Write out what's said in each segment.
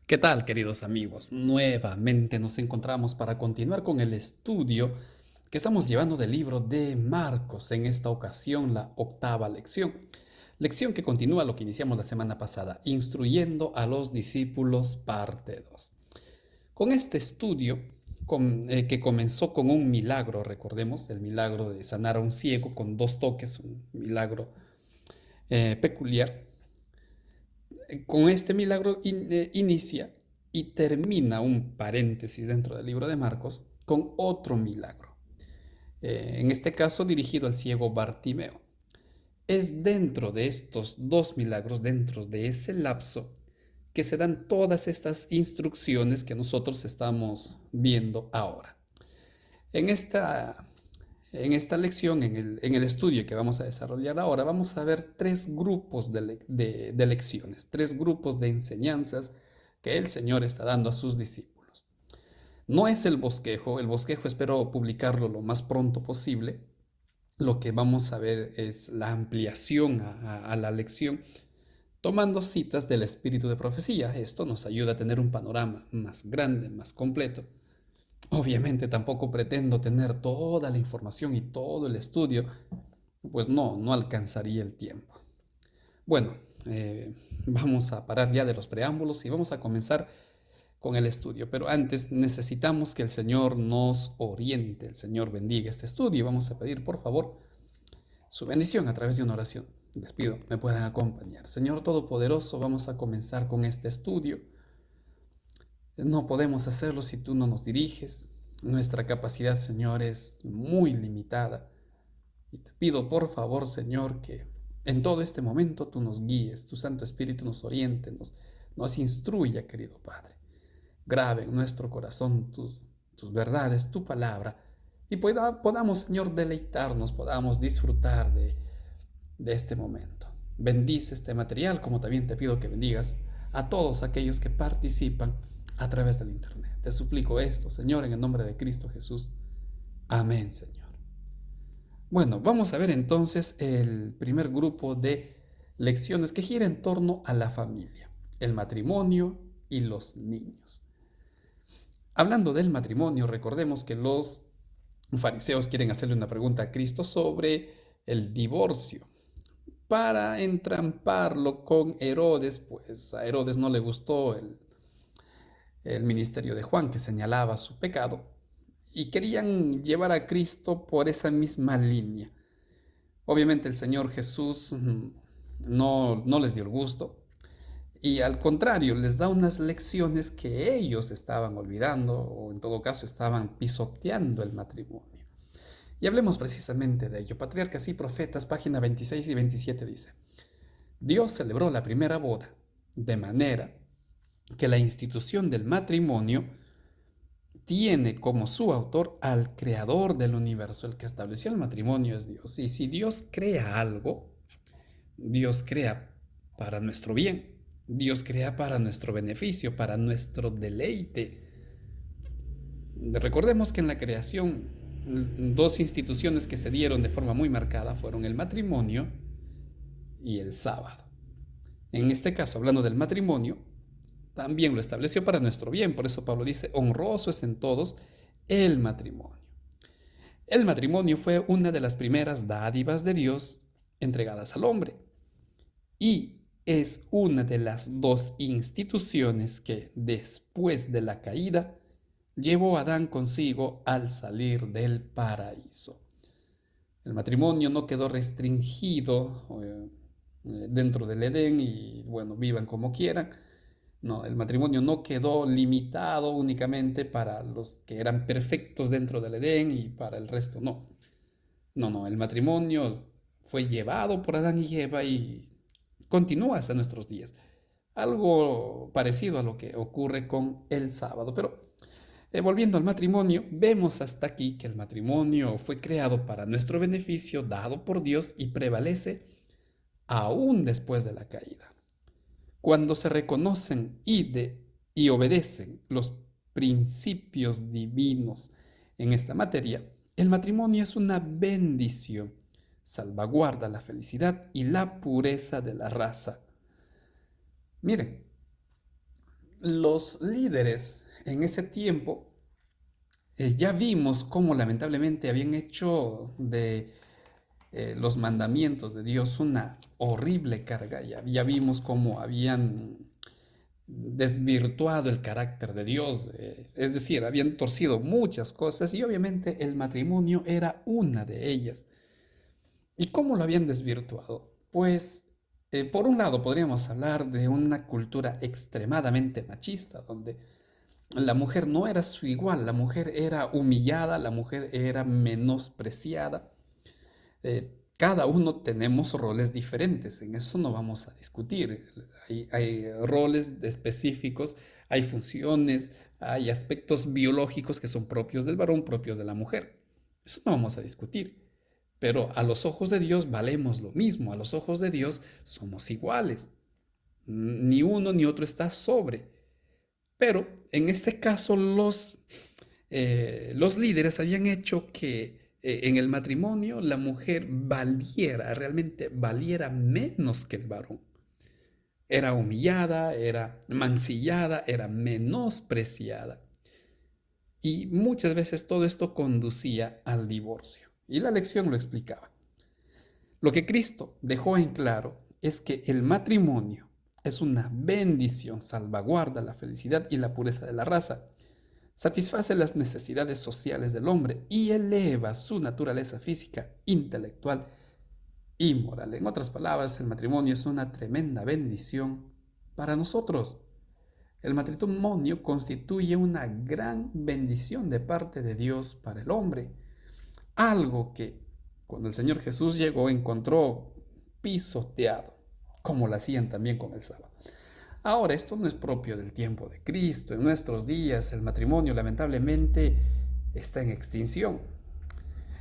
¿Qué tal, queridos amigos? Nuevamente nos encontramos para continuar con el estudio que estamos llevando del libro de Marcos, en esta ocasión la octava lección. Lección que continúa lo que iniciamos la semana pasada, instruyendo a los discípulos, parte 2. Con este estudio, que comenzó con un milagro, recordemos, el milagro de sanar a un ciego con 2 toques, un milagro peculiar. Con este milagro inicia y termina un paréntesis dentro del libro de Marcos con otro milagro, en este caso dirigido al ciego Bartimeo. Es dentro de estos 2 milagros, dentro de ese lapso, que se dan todas estas instrucciones que nosotros estamos viendo ahora. En esta, en esta lección, en el estudio que vamos a desarrollar ahora, vamos a ver 3 grupos de lecciones, 3 grupos de enseñanzas que el Señor está dando a sus discípulos. No es el bosquejo espero publicarlo lo más pronto posible. Lo que vamos a ver es la ampliación a la lección, tomando citas del espíritu de profecía. Esto nos ayuda a tener un panorama más grande, más completo. Obviamente tampoco pretendo tener toda la información y todo el estudio, pues no alcanzaría el tiempo. Bueno, vamos a parar ya de los preámbulos y vamos a comenzar con el estudio, pero antes necesitamos que el Señor nos oriente, el Señor bendiga este estudio. Vamos a pedir por favor su bendición a través de una oración. Les pido me puedan acompañar. Señor Todopoderoso, vamos a comenzar con este estudio. No podemos hacerlo si tú no nos diriges. Nuestra capacidad, Señor, es muy limitada. Y te pido, por favor, Señor, que en todo este momento tú nos guíes, tu Santo Espíritu nos oriente, nos instruya, querido Padre. Grabe en nuestro corazón tus verdades, tu palabra, y podamos, Señor, deleitarnos, podamos disfrutar de este momento. Bendice este material, como también te pido que bendigas a todos aquellos que participan a través del Internet. Te suplico esto, Señor, en el nombre de Cristo Jesús. Amén, Señor. Bueno, vamos a ver entonces el primer grupo de lecciones que gira en torno a la familia, el matrimonio y los niños. Hablando del matrimonio, recordemos que los fariseos quieren hacerle una pregunta a Cristo sobre el divorcio para entramparlo con Herodes, pues a Herodes no le gustó el ministerio de Juan, que señalaba su pecado, y querían llevar a Cristo por esa misma línea. Obviamente el Señor Jesús no les dio el gusto, y al contrario, les da unas lecciones que ellos estaban olvidando, o en todo caso estaban pisoteando el matrimonio. Y hablemos precisamente de ello. Patriarcas y Profetas, página 26 y 27 dice: Dios celebró la primera boda, de manera que la institución del matrimonio tiene como su autor al creador del universo. El que estableció el matrimonio es Dios. Y si Dios crea algo, Dios crea para nuestro bien. Dios crea para nuestro beneficio, para nuestro deleite. Recordemos que en la creación 2 instituciones que se dieron de forma muy marcada fueron el matrimonio y el sábado. En este caso, hablando del matrimonio, también lo estableció para nuestro bien. Por eso Pablo dice: honroso es en todos el matrimonio. El matrimonio fue una de las primeras dádivas de Dios entregadas al hombre y es una de las 2 instituciones que, después de la caída, llevó a Adán consigo al salir del paraíso. El matrimonio no quedó restringido dentro del Edén y bueno, vivan como quieran. No, el matrimonio no quedó limitado únicamente para los que eran perfectos dentro del Edén y para el resto no. No, el matrimonio fue llevado por Adán y Eva y continúa hasta nuestros días. Algo parecido a lo que ocurre con el sábado. Pero volviendo al matrimonio, vemos hasta aquí que el matrimonio fue creado para nuestro beneficio, dado por Dios y prevalece aún después de la caída. Cuando se reconocen y obedecen los principios divinos en esta materia, el matrimonio es una bendición, salvaguarda la felicidad y la pureza de la raza. Miren, los líderes en ese tiempo ya vimos cómo lamentablemente habían hecho de los mandamientos de Dios una horrible carga. Ya vimos cómo habían desvirtuado el carácter de Dios, es decir, habían torcido muchas cosas y obviamente el matrimonio era una de ellas. ¿Y cómo lo habían desvirtuado? Pues, por un lado, podríamos hablar de una cultura extremadamente machista, donde la mujer no era su igual, la mujer era humillada, la mujer era menospreciada. Cada uno tenemos roles diferentes, en eso no vamos a discutir. Hay roles específicos, hay funciones, hay aspectos biológicos que son propios del varón, propios de la mujer. Eso no vamos a discutir. Pero a los ojos de Dios valemos lo mismo, a los ojos de Dios somos iguales. Ni uno ni otro está sobre. Pero en este caso los líderes habían hecho que en el matrimonio la mujer realmente valiera menos que el varón. Era humillada, era mancillada, era menospreciada. Y muchas veces todo esto conducía al divorcio. Y la lección lo explicaba. Lo que Cristo dejó en claro es que el matrimonio es una bendición, salvaguarda la felicidad y la pureza de la raza, satisface las necesidades sociales del hombre y eleva su naturaleza física, intelectual y moral. En otras palabras, el matrimonio es una tremenda bendición para nosotros. El matrimonio constituye una gran bendición de parte de Dios para el hombre. Algo que cuando el Señor Jesús llegó encontró pisoteado, como lo hacían también con el sábado. Ahora, esto no es propio del tiempo de Cristo. En nuestros días el matrimonio lamentablemente está en extinción.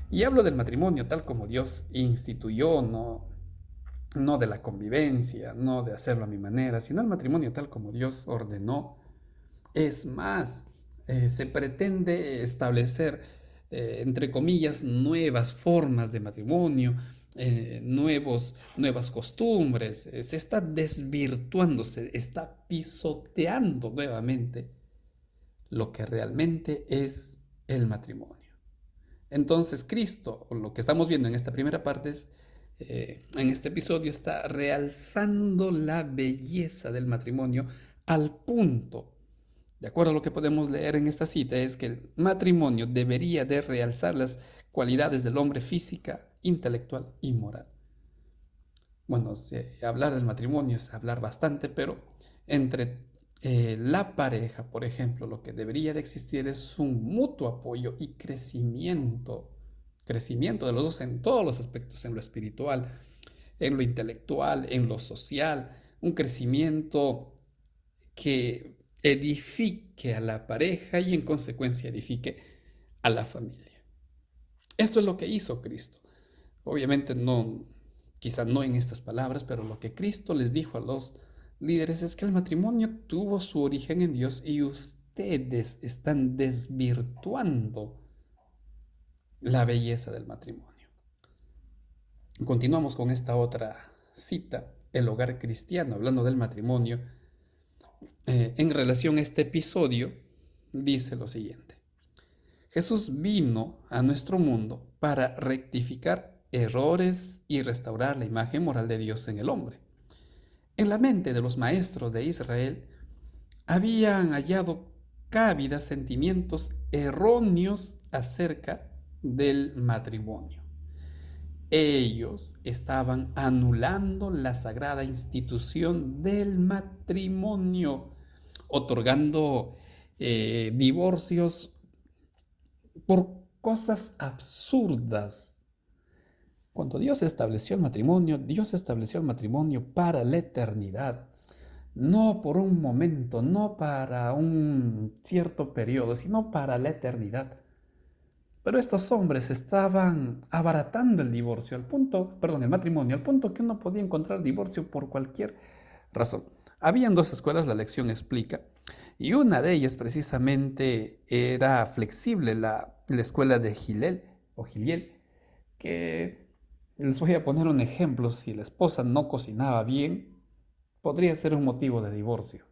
Y hablo del matrimonio tal como Dios instituyó, no de la convivencia, no de hacerlo a mi manera, sino el matrimonio tal como Dios ordenó. Es más, se pretende establecer, entre comillas, nuevas formas de matrimonio, nuevas costumbres. Se está desvirtuando, se está pisoteando nuevamente lo que realmente es el matrimonio. Entonces Cristo, lo que estamos viendo en esta primera parte es, en este episodio, está realzando la belleza del matrimonio al punto, de acuerdo a lo que podemos leer en esta cita, es que el matrimonio debería de realzar las cualidades del hombre física, intelectual y moral. Bueno, hablar del matrimonio es hablar bastante, pero entre la pareja, por ejemplo, lo que debería de existir es un mutuo apoyo y crecimiento de los dos en todos los aspectos, en lo espiritual, en lo intelectual, en lo social, un crecimiento que edifique a la pareja y en consecuencia edifique a la familia. Esto es lo que hizo Cristo. Obviamente no, quizá no en estas palabras, pero lo que Cristo les dijo a los líderes es que el matrimonio tuvo su origen en Dios y ustedes están desvirtuando la belleza del matrimonio. Continuamos con esta otra cita, el hogar cristiano, hablando del matrimonio. En relación a este episodio, dice lo siguiente. Jesús vino a nuestro mundo para rectificar errores y restaurar la imagen moral de Dios en el hombre. En la mente de los maestros de Israel habían hallado cabida sentimientos erróneos acerca del matrimonio. Ellos estaban anulando la sagrada institución del matrimonio, otorgando divorcios por cosas absurdas. Cuando Dios estableció el matrimonio, Dios estableció el matrimonio para la eternidad, no por un momento, no para un cierto periodo, sino para la eternidad. Pero estos hombres estaban abaratando el divorcio el matrimonio, al punto que uno podía encontrar divorcio por cualquier razón. Habían dos escuelas, la lección explica, y una de ellas precisamente era flexible, la escuela de Hillel o Giliel, que les voy a poner un ejemplo. Si la esposa no cocinaba bien, podría ser un motivo de divorcio.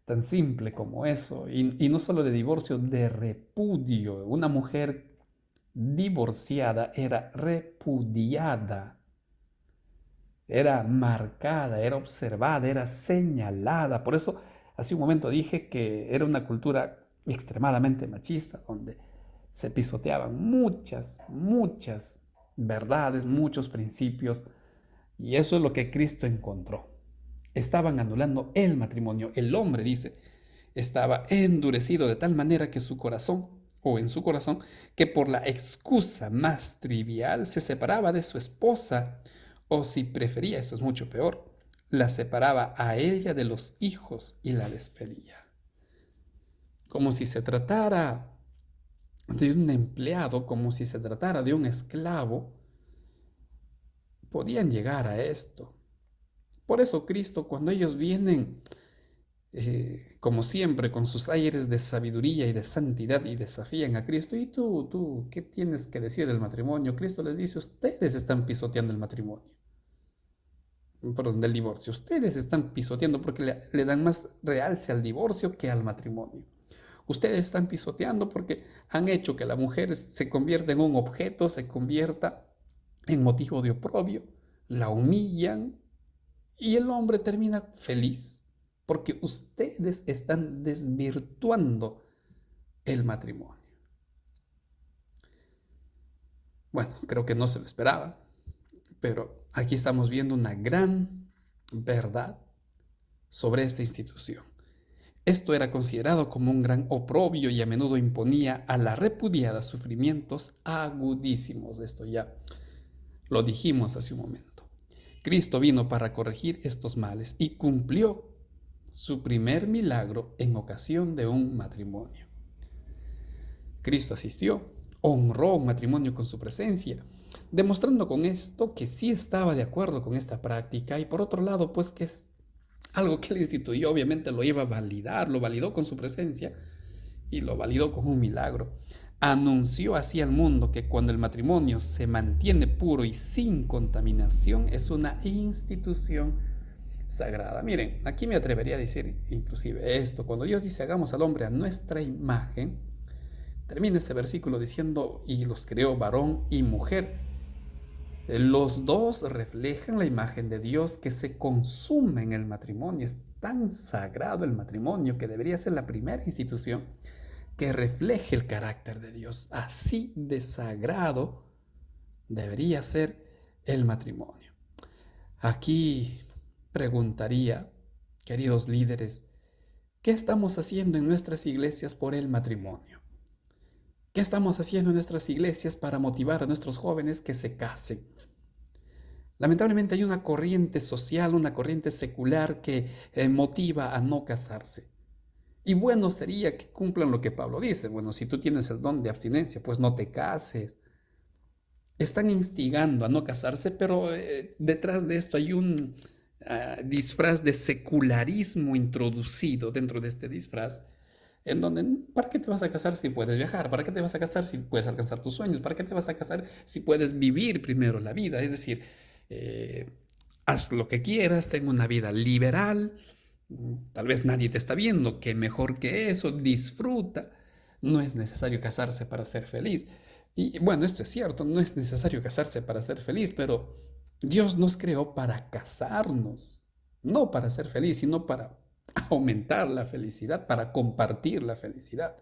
Tan simple como eso. Y no solo de divorcio, de repudio. Una mujer divorciada era repudiada, era marcada, era observada, era señalada. Por eso, hace un momento dije que era una cultura extremadamente machista, donde se pisoteaban muchas verdades, muchos principios. Y eso es lo que Cristo encontró. Estaban anulando el matrimonio. El hombre, dice, estaba endurecido de tal manera que su corazón, o en su corazón, que por la excusa más trivial se separaba de su esposa, o si prefería, esto es mucho peor, la separaba a ella de los hijos y la despedía. Como si se tratara de un empleado, como si se tratara de un esclavo, podían llegar a esto. Por eso Cristo, cuando ellos vienen, como siempre, con sus aires de sabiduría y de santidad y desafían a Cristo, ¿y tú, qué tienes que decir del matrimonio? Cristo les dice, ustedes están pisoteando el matrimonio, perdón, del divorcio. Ustedes están pisoteando porque le dan más realce al divorcio que al matrimonio. Ustedes están pisoteando porque han hecho que la mujer se convierta en un objeto, se convierta en motivo de oprobio, la humillan y el hombre termina feliz porque ustedes están desvirtuando el matrimonio. Bueno, creo que no se lo esperaban, pero aquí estamos viendo una gran verdad sobre esta institución. Esto era considerado como un gran oprobio y a menudo imponía a la repudiada sufrimientos agudísimos. Esto ya lo dijimos hace un momento. Cristo vino para corregir estos males y cumplió su primer milagro en ocasión de un matrimonio. Cristo asistió, honró un matrimonio con su presencia, demostrando con esto que sí estaba de acuerdo con esta práctica y por otro lado, pues que es algo que él instituyó, obviamente lo iba a validar, lo validó con su presencia y lo validó con un milagro. Anunció así al mundo que cuando el matrimonio se mantiene puro y sin contaminación es una institución sagrada. Miren, aquí me atrevería a decir inclusive esto, cuando Dios dice hagamos al hombre a nuestra imagen, termina este versículo diciendo y los creó varón y mujer. Los dos reflejan la imagen de Dios que se consume en el matrimonio. Es tan sagrado el matrimonio que debería ser la primera institución que refleje el carácter de Dios. Así de sagrado debería ser el matrimonio. Aquí preguntaría, queridos líderes, ¿qué estamos haciendo en nuestras iglesias por el matrimonio? ¿Qué estamos haciendo en nuestras iglesias para motivar a nuestros jóvenes que se casen? Lamentablemente hay una corriente social, una corriente secular que motiva a no casarse. Y bueno sería que cumplan lo que Pablo dice. Bueno, si tú tienes el don de abstinencia, pues no te cases. Están instigando a no casarse, pero detrás de esto hay un disfraz de secularismo introducido dentro de este disfraz, en donde, ¿para qué te vas a casar si puedes viajar? ¿Para qué te vas a casar si puedes alcanzar tus sueños? ¿Para qué te vas a casar si puedes vivir primero la vida? Es decir, haz lo que quieras, ten una vida liberal, tal vez nadie te está viendo, que mejor que eso, disfruta. No es necesario casarse para ser feliz. Y bueno, esto es cierto, no es necesario casarse para ser feliz, pero Dios nos creó para casarnos, no para ser feliz, sino para aumentar la felicidad, para compartir la felicidad.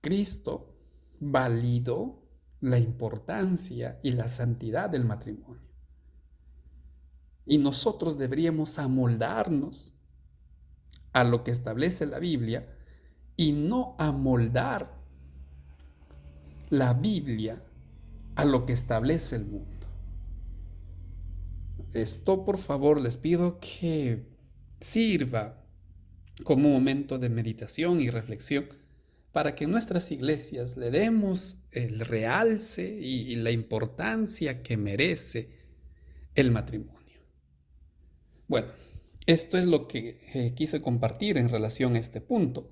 Cristo validó la importancia y la santidad del matrimonio. Y nosotros deberíamos amoldarnos a lo que establece la Biblia y no amoldar la Biblia a lo que establece el mundo. Esto, por favor, les pido que sirva como un momento de meditación y reflexión para que en nuestras iglesias le demos el realce y la importancia que merece el matrimonio. Bueno, esto es lo que quise compartir en relación a este punto.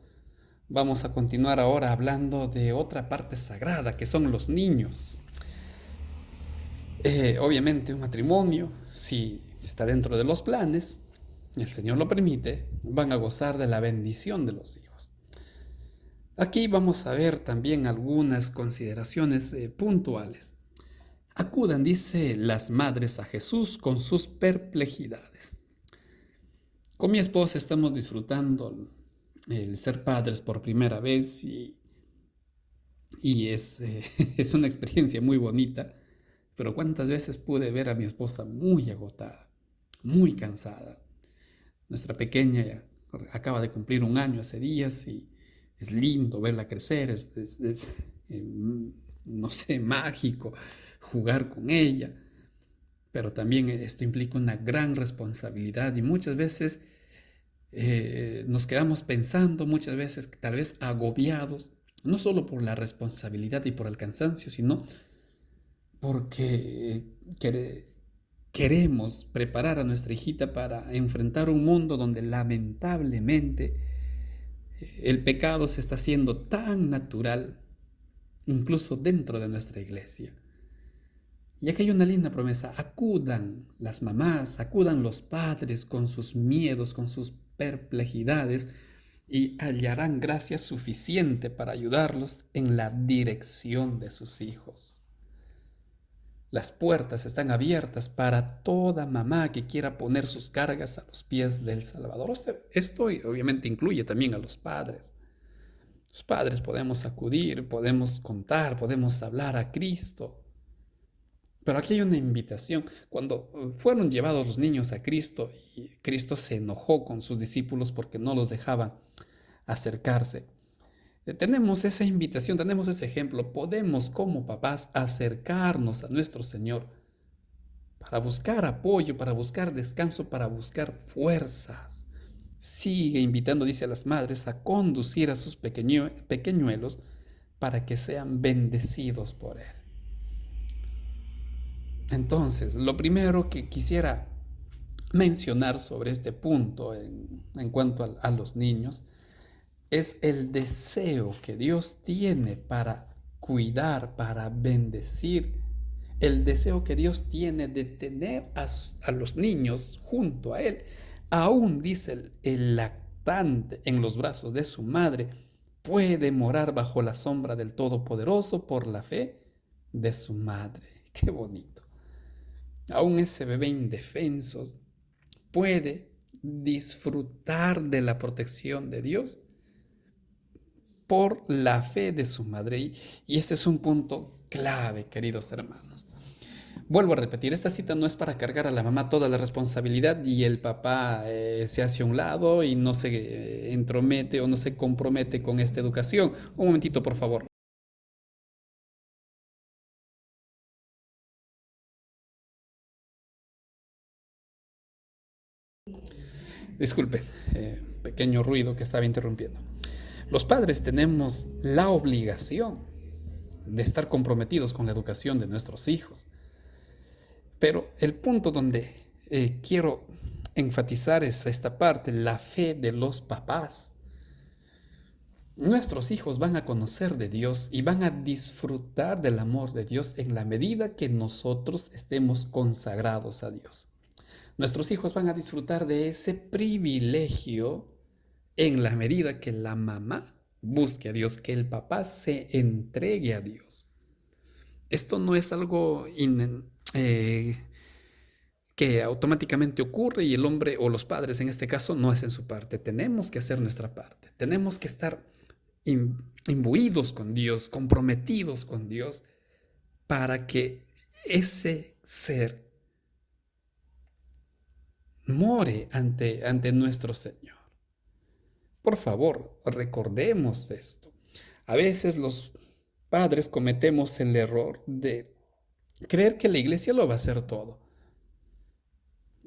Vamos a continuar ahora hablando de otra parte sagrada que son los niños. Obviamente un matrimonio, si está dentro de los planes, el Señor lo permite, van a gozar de la bendición de los hijos. Aquí vamos a ver también algunas consideraciones puntuales. Acudan, dice, las madres a Jesús con sus perplejidades. Con mi esposa estamos disfrutando el ser padres por primera vez y es una experiencia muy bonita, pero cuántas veces pude ver a mi esposa muy agotada, muy cansada. Nuestra pequeña acaba de cumplir 1 año hace días y es lindo verla crecer, no sé, mágico jugar con ella, pero también esto implica una gran responsabilidad y muchas veces nos quedamos pensando, muchas veces tal vez agobiados, no solo por la responsabilidad y por el cansancio, sino porque queremos preparar a nuestra hijita para enfrentar un mundo donde lamentablemente el pecado se está haciendo tan natural, incluso dentro de nuestra iglesia. Y aquí hay una linda promesa: acudan las mamás, acudan los padres con sus miedos, con sus perplejidades, y hallarán gracia suficiente para ayudarlos en la dirección de sus hijos. Las puertas están abiertas para toda mamá que quiera poner sus cargas a los pies del Salvador. Esto obviamente incluye también a los padres. Los padres podemos acudir, podemos contar, podemos hablar a Cristo. Pero aquí hay una invitación. Cuando fueron llevados los niños a Cristo y Cristo se enojó con sus discípulos porque no los dejaba acercarse, tenemos esa invitación, tenemos ese ejemplo. Podemos como papás acercarnos a nuestro Señor para buscar apoyo, para buscar descanso, para buscar fuerzas. Sigue invitando, dice, a las madres a conducir a sus pequeñuelos para que sean bendecidos por Él. Entonces, lo primero que quisiera mencionar sobre este punto en cuanto a los niños es el deseo que Dios tiene para cuidar, para bendecir, el deseo que Dios tiene de tener a los niños junto a Él. Aún dice el lactante en los brazos de su madre puede morar bajo la sombra del Todopoderoso por la fe de su madre. Qué bonito. Aún ese bebé indefenso puede disfrutar de la protección de Dios por la fe de su madre. Y este es un punto clave, queridos hermanos. Vuelvo a repetir, esta cita no es para cargar a la mamá toda la responsabilidad y el papá se hace a un lado y no se entromete o no se compromete con esta educación. Un momentito, por favor. Disculpe, pequeño ruido que estaba interrumpiendo. Los padres tenemos la obligación de estar comprometidos con la educación de nuestros hijos. Pero el punto donde quiero enfatizar es esta parte, la fe de los papás. Nuestros hijos van a conocer de Dios y van a disfrutar del amor de Dios en la medida que nosotros estemos consagrados a Dios. Nuestros hijos van a disfrutar de ese privilegio en la medida que la mamá busque a Dios, que el papá se entregue a Dios. Esto no es algo que automáticamente ocurre y el hombre o los padres en este caso no hacen su parte. Tenemos que hacer nuestra parte. Tenemos que estar imbuidos con Dios, comprometidos con Dios, para que ese ser more ante nuestro Señor. Por favor, recordemos esto. A veces los padres cometemos el error de creer que la iglesia lo va a hacer todo.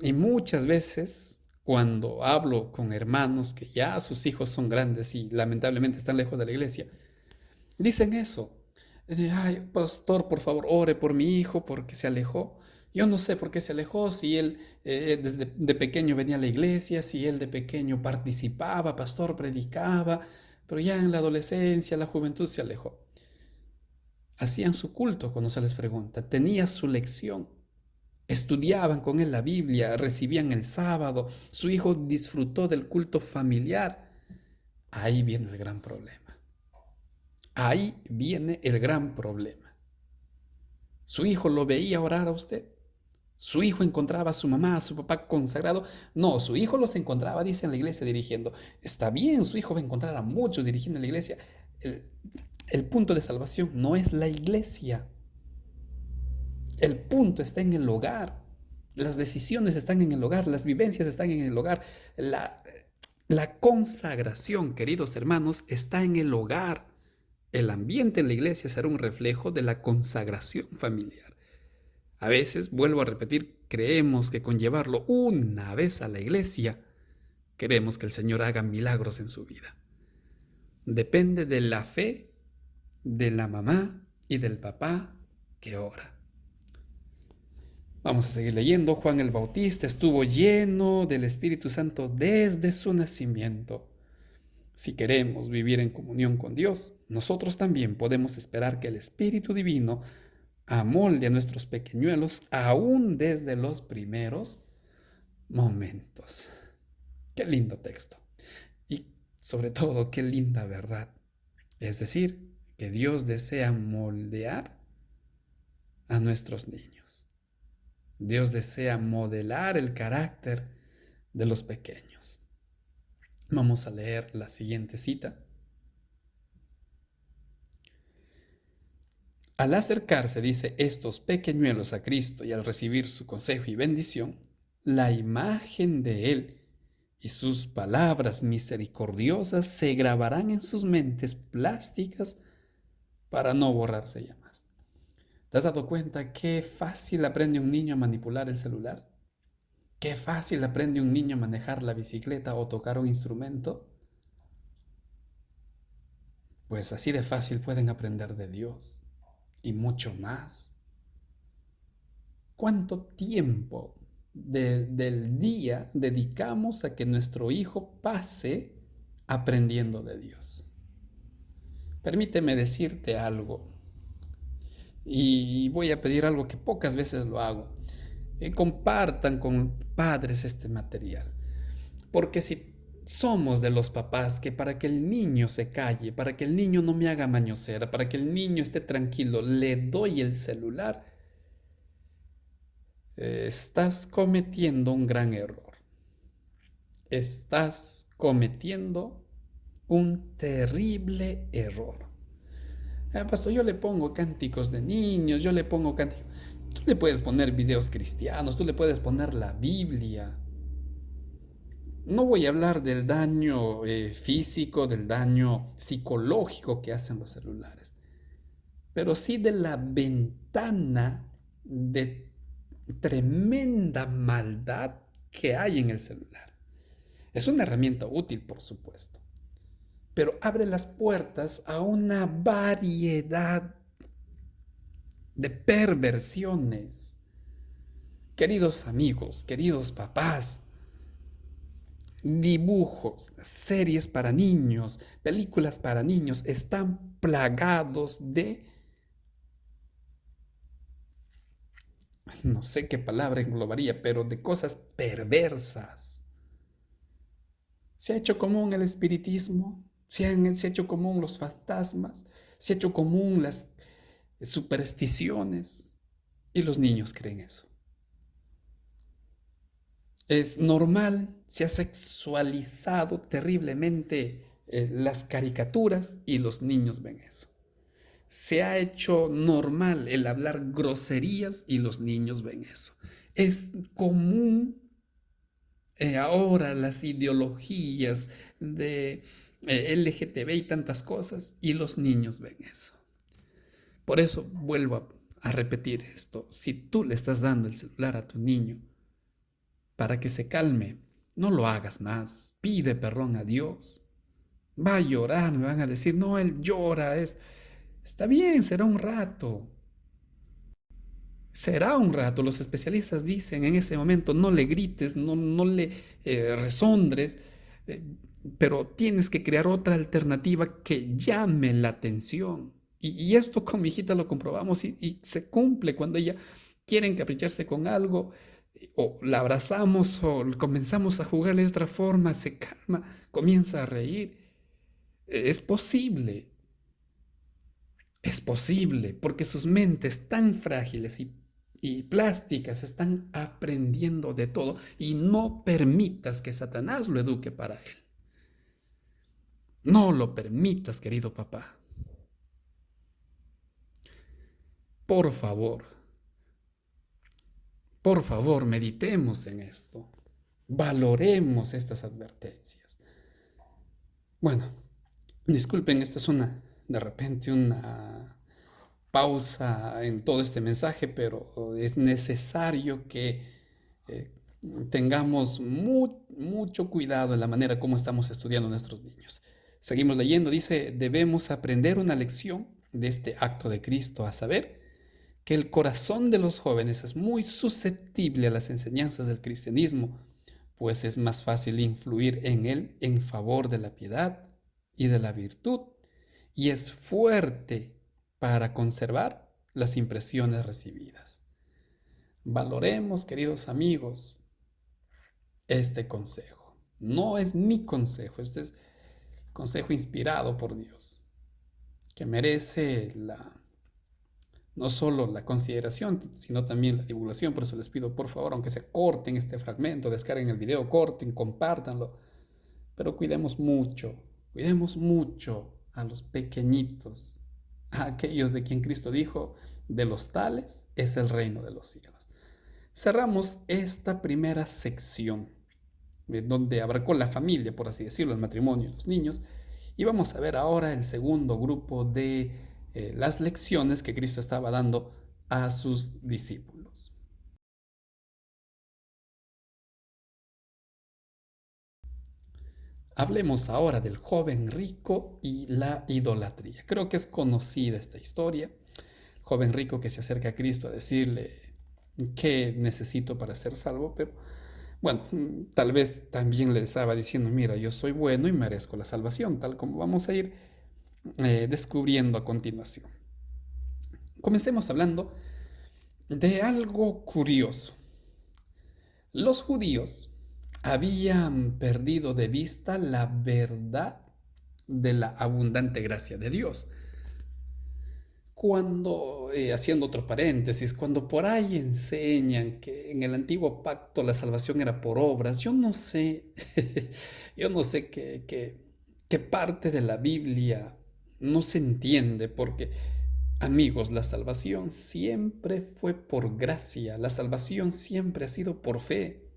Y muchas veces, cuando hablo con hermanos que ya sus hijos son grandes y lamentablemente están lejos de la iglesia, dicen eso. Ay, pastor, por favor, ore por mi hijo porque se alejó. Yo no sé por qué se alejó, si él desde de pequeño venía a la iglesia, si él de pequeño participaba, pastor, predicaba, pero ya en la adolescencia, la juventud se alejó. Hacían su culto cuando se les pregunta, tenía su lección. estudiaban con él la Biblia, recibían el sábado, su hijo disfrutó del culto familiar. Ahí viene el gran problema. Ahí viene el gran problema. Su hijo lo veía orar a usted. Su hijo encontraba a su mamá, a su papá consagrado. No, su hijo los encontraba, dice, en la iglesia dirigiendo. Está bien, su hijo va a encontrar a muchos dirigiendo en la iglesia. El, el punto de salvación no es la iglesia. El punto está en el hogar. Las decisiones están en el hogar, las vivencias están en el hogar. La consagración, queridos hermanos, está en el hogar. El ambiente en la iglesia será un reflejo de la consagración familiar. A veces, vuelvo a repetir, creemos que con llevarlo una vez a la iglesia, queremos que el Señor haga milagros en su vida. Depende de la fe de la mamá y del papá que ora. Vamos a seguir leyendo. Juan el Bautista estuvo lleno del Espíritu Santo desde su nacimiento. Si queremos vivir en comunión con Dios, nosotros también podemos esperar que el Espíritu Divino amolde a nuestros pequeñuelos aún desde los primeros momentos. Qué lindo texto. Y sobre todo, qué linda verdad. Es decir, que Dios desea moldear a nuestros niños. Dios desea modelar el carácter de los pequeños. Vamos a leer la siguiente cita. Al acercarse, dice, estos pequeñuelos a Cristo y al recibir su consejo y bendición, la imagen de Él y sus palabras misericordiosas se grabarán en sus mentes plásticas para no borrarse ya más. ¿Te has dado cuenta qué fácil aprende un niño a manipular el celular? ¿Qué fácil aprende un niño a manejar la bicicleta o tocar un instrumento? Pues así de fácil pueden aprender de Dios y mucho más. ¿Cuánto tiempo del día dedicamos a que nuestro hijo pase aprendiendo de Dios? Permíteme decirte algo, y voy a pedir algo que pocas veces lo hago. Compartan con padres este material, porque si somos de los papás que para que el niño se calle, para que el niño no me haga mañosera, para que el niño esté tranquilo, le doy el celular, estás cometiendo un gran error. Estás cometiendo un terrible error. Pastor, yo le pongo cánticos de niños, yo le pongo cánticos. Tú le puedes poner videos cristianos, tú le puedes poner la Biblia. No voy a hablar del daño físico, del daño psicológico que hacen los celulares, pero sí de la ventana de tremenda maldad que hay en el celular. Es una herramienta útil, por supuesto, pero abre las puertas a una variedad de perversiones. Queridos amigos, queridos papás, dibujos, series para niños, películas para niños están plagados de, no sé qué palabra englobaría, pero de cosas perversas. Se ha hecho común el espiritismo, se ha hecho común los fantasmas, se ha hecho común las supersticiones y los niños creen eso. Es normal, se ha sexualizado terriblemente las caricaturas y los niños ven eso. Se ha hecho normal el hablar groserías y los niños ven eso. Es común ahora las ideologías de LGTB y tantas cosas y los niños ven eso. Por eso vuelvo a repetir esto. Si tú le estás dando el celular a tu niño para que se calme, no lo hagas más. Pide perdón a Dios. Va a llorar, me van a decir, no, él llora, está bien, será un rato. Será un rato. Los especialistas dicen en ese momento, no le grites, no le resondres, pero tienes que crear otra alternativa que llame la atención. Y esto con mi hijita lo comprobamos y se cumple cuando ella quieren capricharse con algo, o la abrazamos o comenzamos a jugarle de otra forma, se calma, comienza a reír. Es es posible, porque sus mentes tan frágiles y plásticas están aprendiendo de todo y no permitas que Satanás lo eduque para él. No lo permitas, querido papá. Por favor, por favor, meditemos en esto. Valoremos estas advertencias. Bueno, disculpen, esta es de repente una pausa en todo este mensaje, pero es necesario que eh, tengamos mucho cuidado en la manera como estamos estudiando a nuestros niños. Seguimos leyendo, dice, debemos aprender una lección de este acto de Cristo, a saber, que el corazón de los jóvenes es muy susceptible a las enseñanzas del cristianismo, pues es más fácil influir en él en favor de la piedad y de la virtud, y es fuerte para conservar las impresiones recibidas. Valoremos, queridos amigos, este consejo. No es mi consejo, este es consejo inspirado por Dios, que merece no solo la consideración, sino también la divulgación. Por eso les pido, por favor, aunque se corten este fragmento, descarguen el video, corten, compártanlo, pero cuidemos mucho a los pequeñitos, a aquellos de quien Cristo dijo, de los tales es el reino de los cielos. Cerramos esta primera sección, donde abarcó la familia, por así decirlo, el matrimonio y los niños, y vamos a ver ahora el segundo grupo de las lecciones que Cristo estaba dando a sus discípulos. Hablemos ahora del joven rico y la idolatría. Creo que es conocida esta historia. El joven rico que se acerca a Cristo a decirle qué necesito para ser salvo, pero bueno, tal vez también le estaba diciendo, mira, yo soy bueno y merezco la salvación, tal como vamos a ir descubriendo a continuación. Comencemos hablando de algo curioso. Los judíos habían perdido de vista la verdad de la abundante gracia de Dios. Cuando, haciendo otro paréntesis, cuando por ahí enseñan que en el antiguo pacto la salvación era por obras, yo no sé, yo no sé qué parte de la Biblia no se entiende, porque, amigos, la salvación siempre fue por gracia, la salvación siempre ha sido por fe,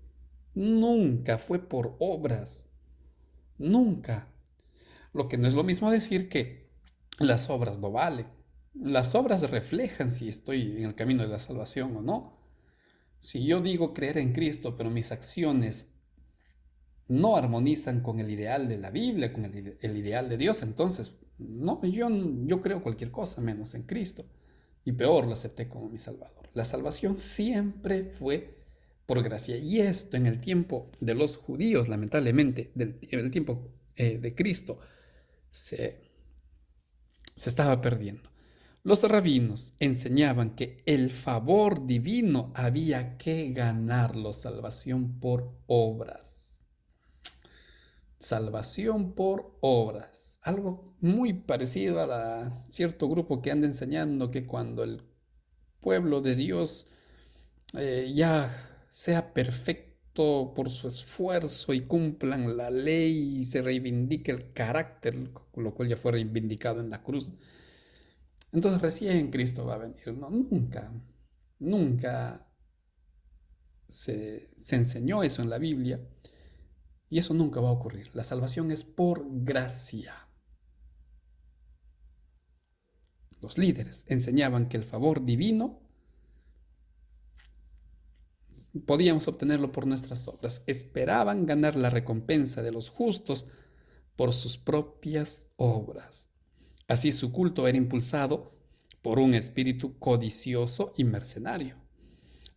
nunca fue por obras, nunca. Lo que no es lo mismo decir que las obras no valen. Las obras reflejan si estoy en el camino de la salvación o no. Si yo digo creer en Cristo, pero mis acciones no armonizan con el ideal de la Biblia, con el ideal de Dios, entonces, no, yo creo cualquier cosa menos en Cristo. Y peor, lo acepté como mi Salvador. La salvación siempre fue por gracia. Y esto en el tiempo de los judíos, lamentablemente, en el tiempo de Cristo, se estaba perdiendo. Los rabinos enseñaban que el favor divino había que ganarlo, salvación por obras. Salvación por obras. Algo muy parecido a cierto grupo que anda enseñando que cuando el pueblo de Dios ya sea perfecto por su esfuerzo y cumplan la ley y se reivindique el carácter, lo cual ya fue reivindicado en la cruz, entonces recién Cristo va a venir. No, nunca se enseñó eso en la Biblia y eso nunca va a ocurrir. La salvación es por gracia. Los líderes enseñaban que el favor divino podíamos obtenerlo por nuestras obras. Esperaban ganar la recompensa de los justos por sus propias obras. Así su culto era impulsado por un espíritu codicioso y mercenario.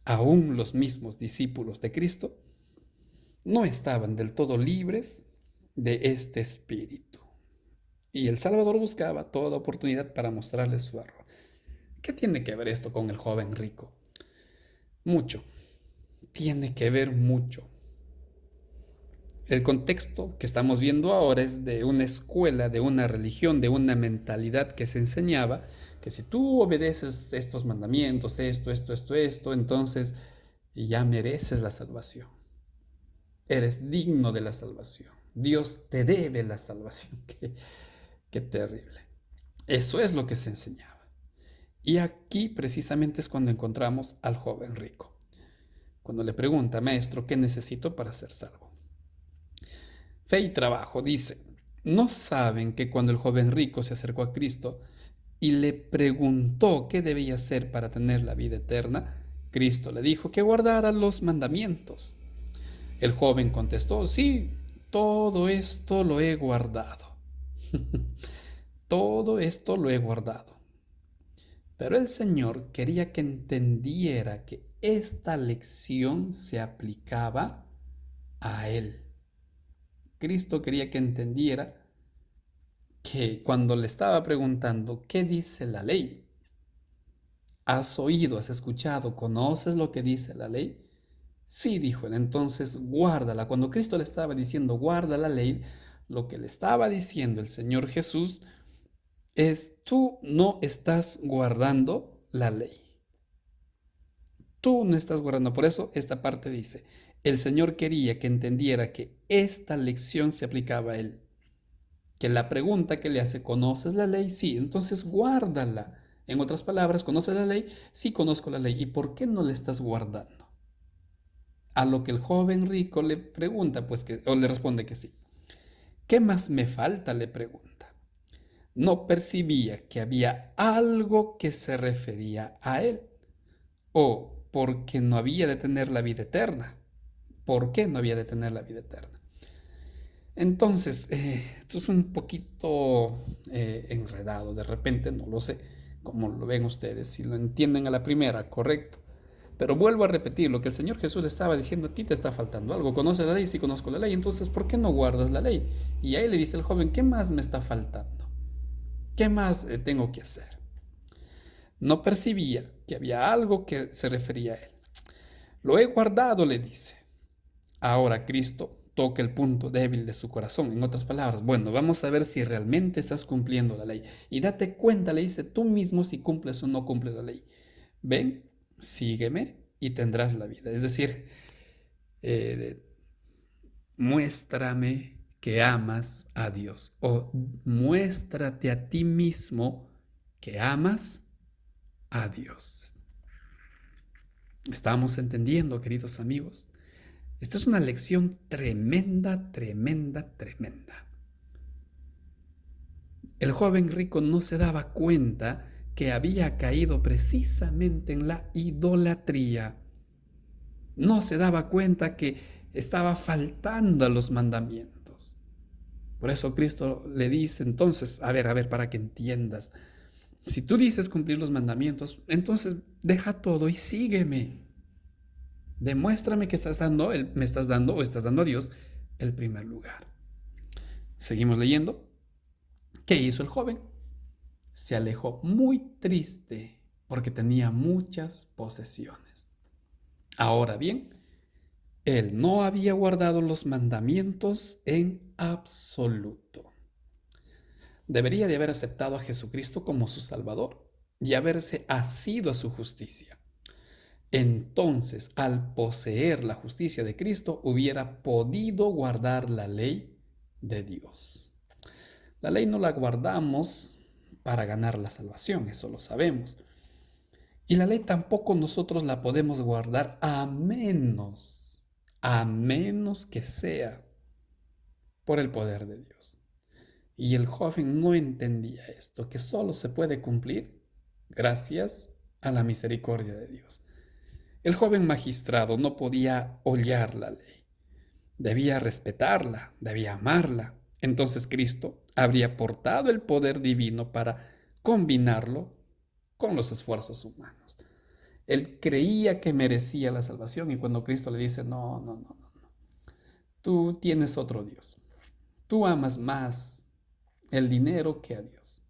Aún los mismos discípulos de Cristo no estaban del todo libres de este espíritu. Y el Salvador buscaba toda oportunidad para mostrarles su error. ¿Qué tiene que ver esto con el joven rico? Mucho, tiene que ver mucho. El contexto que estamos viendo ahora es de una escuela, de una religión, de una mentalidad que se enseñaba que si tú obedeces estos mandamientos, esto, entonces ya mereces la salvación. Eres digno de la salvación. Dios te debe la salvación. Qué terrible. Eso es lo que se enseñaba. Y aquí precisamente es cuando encontramos al joven rico. Cuando le pregunta, maestro, ¿qué necesito para ser salvo? Fe y trabajo, dice. ¿No saben que cuando el joven rico se acercó a Cristo y le preguntó qué debía hacer para tener la vida eterna, Cristo le dijo que guardara los mandamientos? El joven contestó, sí, todo esto lo he guardado. Todo esto lo he guardado. Pero el Señor quería que entendiera que esta lección se aplicaba a él. Cristo quería que entendiera que cuando le estaba preguntando, ¿qué dice la ley? ¿Has oído, has escuchado, conoces lo que dice la ley? Sí, dijo él, entonces guárdala. Cuando Cristo le estaba diciendo, guarda la ley, lo que le estaba diciendo el Señor Jesús es, tú no estás guardando la ley. Tú no estás guardando. Por eso esta parte dice, el Señor quería que entendiera que esta lección se aplicaba a él. Que la pregunta que le hace, ¿conoces la ley? Sí, entonces guárdala. En otras palabras, ¿conoces la ley? Sí, conozco la ley. ¿Y por qué no la estás guardando? A lo que el joven rico le pregunta, pues que, o le responde que sí. ¿Qué más me falta? Le pregunta. No percibía que había algo que se refería a él. O porque no había de tener la vida eterna. ¿Por qué no había de tener la vida eterna? Entonces, esto es un poquito enredado, de repente no lo sé, cómo lo ven ustedes, si lo entienden a la primera, correcto. Pero vuelvo a repetir, lo que el Señor Jesús le estaba diciendo, a ti te está faltando algo. ¿Conoces la ley? Sí, conozco la ley. Entonces, ¿por qué no guardas la ley? Y ahí le dice el joven, ¿qué más me está faltando? ¿Qué más tengo que hacer? No percibía que había algo que se refería a él. Lo he guardado, le dice. Ahora Cristo toca el punto débil de su corazón. En otras palabras, bueno, vamos a ver si realmente estás cumpliendo la ley. Y date cuenta, le dice tú mismo si cumples o no cumples la ley. Ven, sígueme y tendrás la vida. Es decir, eh, muéstrame que amas a Dios o muéstrate a ti mismo que amas a Dios. ¿Estamos entendiendo, queridos amigos? Esta es una lección tremenda, tremenda, tremenda. El joven rico no se daba cuenta que había caído precisamente en la idolatría. No se daba cuenta que estaba faltando a los mandamientos. Por eso Cristo le dice entonces, a ver, para que entiendas. Si tú dices cumplir los mandamientos, entonces deja todo y sígueme. Demuéstrame que me estás dando o estás dando a Dios el primer lugar. Seguimos leyendo. ¿Qué hizo el joven? Se alejó muy triste porque tenía muchas posesiones. Ahora bien, él no había guardado los mandamientos en absoluto. Debería de haber aceptado a Jesucristo como su Salvador y haberse asido a su justicia. Entonces, al poseer la justicia de Cristo, hubiera podido guardar la ley de Dios. La ley no la guardamos para ganar la salvación, eso lo sabemos. Y la ley tampoco nosotros la podemos guardar a menos que sea por el poder de Dios. Y el joven no entendía esto, que solo se puede cumplir gracias a la misericordia de Dios. El joven magistrado no podía hollar la ley, debía respetarla, debía amarla. Entonces Cristo habría aportado el poder divino para combinarlo con los esfuerzos humanos. Él creía que merecía la salvación y cuando Cristo le dice, no, tú tienes otro Dios. Tú amas más el dinero que a Dios.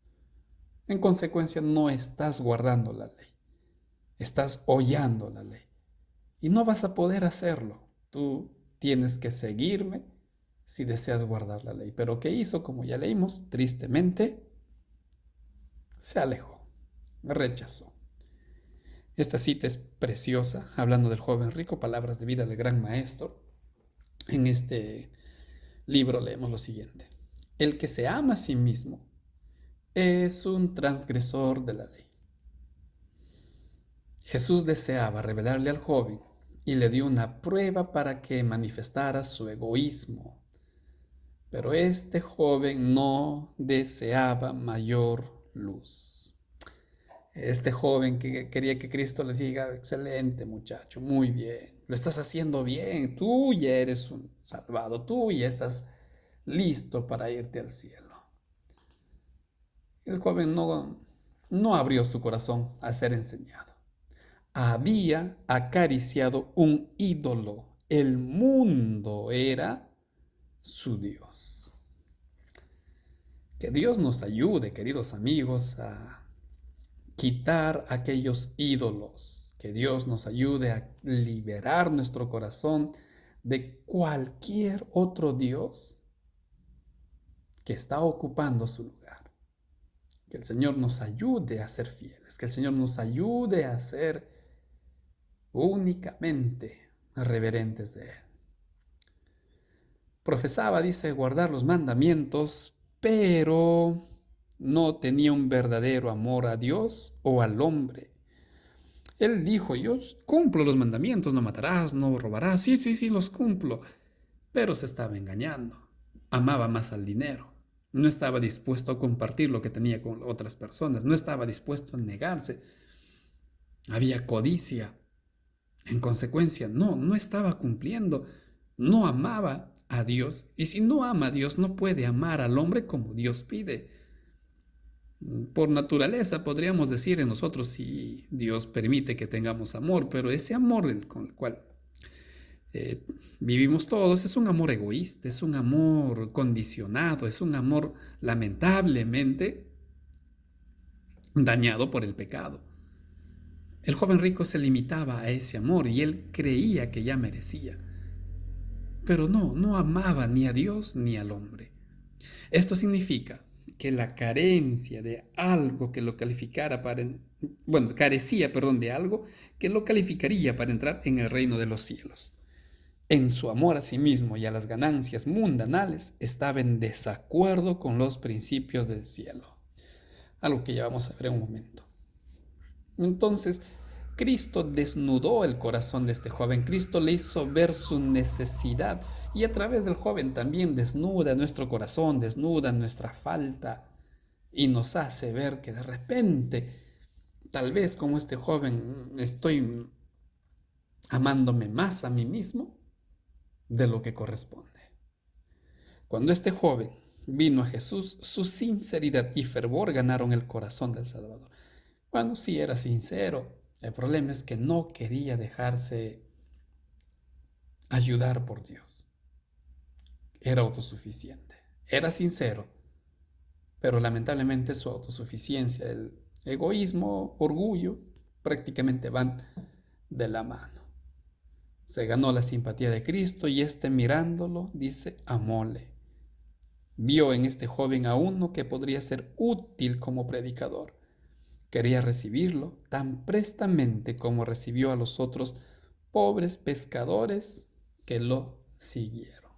En consecuencia, no estás guardando la ley. Estás hollando la ley. y no vas a poder hacerlo. Tú tienes que seguirme si deseas guardar la ley. Pero ¿qué hizo? Como ya leímos, tristemente se alejó, rechazó. Esta cita es preciosa, hablando del joven rico, palabras de vida del gran maestro. En este libro leemos lo siguiente: el que se ama a sí mismo es un transgresor de la ley. Jesús deseaba revelarle al joven y le dio una prueba para que manifestara su egoísmo. Pero este joven no deseaba mayor luz. Este joven que quería que Cristo le diga: excelente muchacho, muy bien, lo estás haciendo bien, tú ya eres un salvado, tú ya estás listo para irte al cielo. El joven no abrió su corazón a ser enseñado. Había acariciado un ídolo. El mundo era su Dios. Que Dios nos ayude, queridos amigos, a quitar aquellos ídolos. Que Dios nos ayude a liberar nuestro corazón de cualquier otro Dios que está ocupando su lugar. Que el Señor nos ayude a ser fieles, que el Señor nos ayude a ser únicamente reverentes de Él. Profesaba, dice, guardar los mandamientos, pero no tenía un verdadero amor a Dios o al hombre. Él dijo: yo cumplo los mandamientos, no matarás, no robarás, sí, los cumplo. Pero se estaba engañando. Amaba más al dinero. No estaba dispuesto a compartir lo que tenía con otras personas. No estaba dispuesto a negarse. Había codicia. En consecuencia, no estaba cumpliendo. No amaba a Dios. Y si no ama a Dios, no puede amar al hombre como Dios pide. Por naturaleza podríamos decir en nosotros: si Dios permite que tengamos amor, pero ese amor con el cual vivimos todos es un amor egoísta, es un amor condicionado, es un amor lamentablemente dañado por el pecado. El joven rico se limitaba a ese amor y él creía que ya merecía. Pero no amaba ni a Dios ni al hombre. Esto significa que la carencia de algo que lo calificara carecía de algo que lo calificaría para entrar en el reino de los cielos. En su amor a sí mismo y a las ganancias mundanales estaba en desacuerdo con los principios del cielo. Algo que ya vamos a ver en un momento. Entonces, Cristo desnudó el corazón de este joven. Cristo le hizo ver su necesidad y a través del joven también desnuda nuestro corazón, desnuda nuestra falta y nos hace ver que de repente, tal vez como este joven, estoy amándome más a mí mismo de lo que corresponde. Cuando este joven vino a Jesús, su sinceridad y fervor ganaron el corazón del Salvador. Bueno, sí era sincero. El problema es que no quería dejarse ayudar por Dios. Era autosuficiente. Era sincero, pero lamentablemente su autosuficiencia, el egoísmo, orgullo, prácticamente van de la mano. Se ganó la simpatía de Cristo y mirándolo, dice, amóle. Vio en este joven a uno que podría ser útil como predicador. Quería recibirlo tan prestamente como recibió a los otros pobres pescadores que lo siguieron.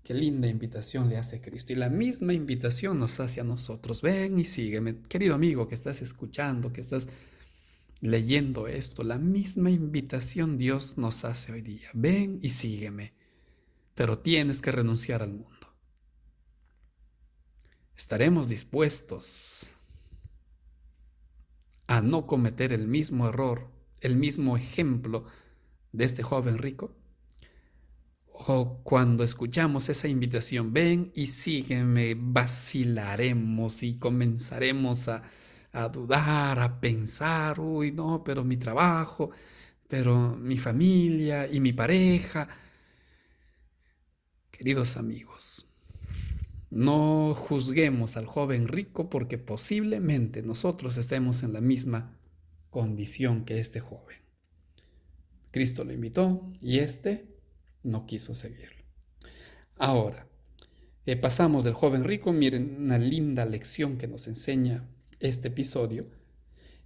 Qué linda invitación le hace Cristo. Y la misma invitación nos hace a nosotros. Ven y sígueme. Querido amigo que estás escuchando, que estás leyendo esto, la misma invitación Dios nos hace hoy día. Ven y sígueme. Pero tienes que renunciar al mundo. ¿Estaremos dispuestos a no cometer el mismo error, el mismo ejemplo de este joven rico? O cuando escuchamos esa invitación, ven y sígueme, vacilaremos y comenzaremos a dudar, a pensar: uy, no, pero mi trabajo, pero mi familia y mi pareja. Queridos amigos, no juzguemos al joven rico porque posiblemente nosotros estemos en la misma condición que este joven. Cristo lo invitó y no quiso seguirlo. Ahora, pasamos del joven rico. Miren una linda lección que nos enseña este episodio.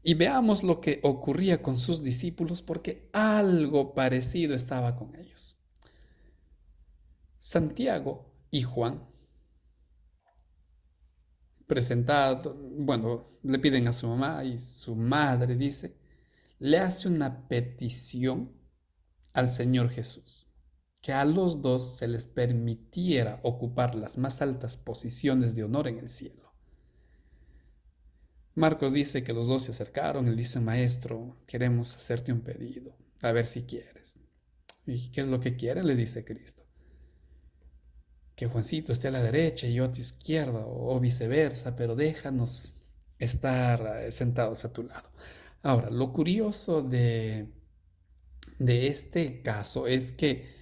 Y veamos lo que ocurría con sus discípulos, porque algo parecido estaba con ellos. Santiago y Juan, le piden a su mamá y su madre le hace una petición al Señor Jesús, que a los dos se les permitiera ocupar las más altas posiciones de honor en el cielo. Marcos dice que los dos se acercaron. Él dice: maestro, queremos hacerte un pedido, a ver si quieres. ¿Y qué es lo que quieren?, les dice Cristo. Que Juancito esté a la derecha y yo a tu izquierda, o viceversa, pero déjanos estar sentados a tu lado. Ahora, lo curioso de este caso es que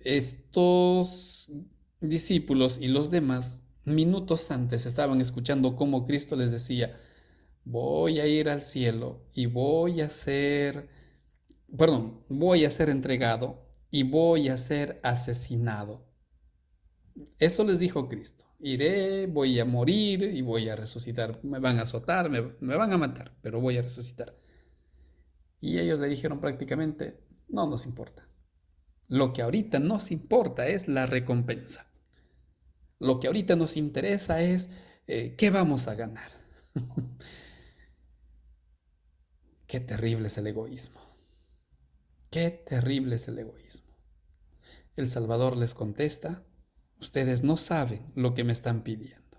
estos discípulos y los demás minutos antes estaban escuchando cómo Cristo les decía: voy a ir al cielo y voy a ser entregado y voy a ser asesinado. Eso les dijo Cristo: iré, voy a morir y voy a resucitar. Me van a azotar, me van a matar, pero voy a resucitar. Y ellos le dijeron prácticamente: no nos importa. Lo que ahorita nos importa es la recompensa. Lo que ahorita nos interesa es qué vamos a ganar. Qué terrible es el egoísmo. Qué terrible es el egoísmo. El Salvador les contesta: ustedes no saben lo que me están pidiendo.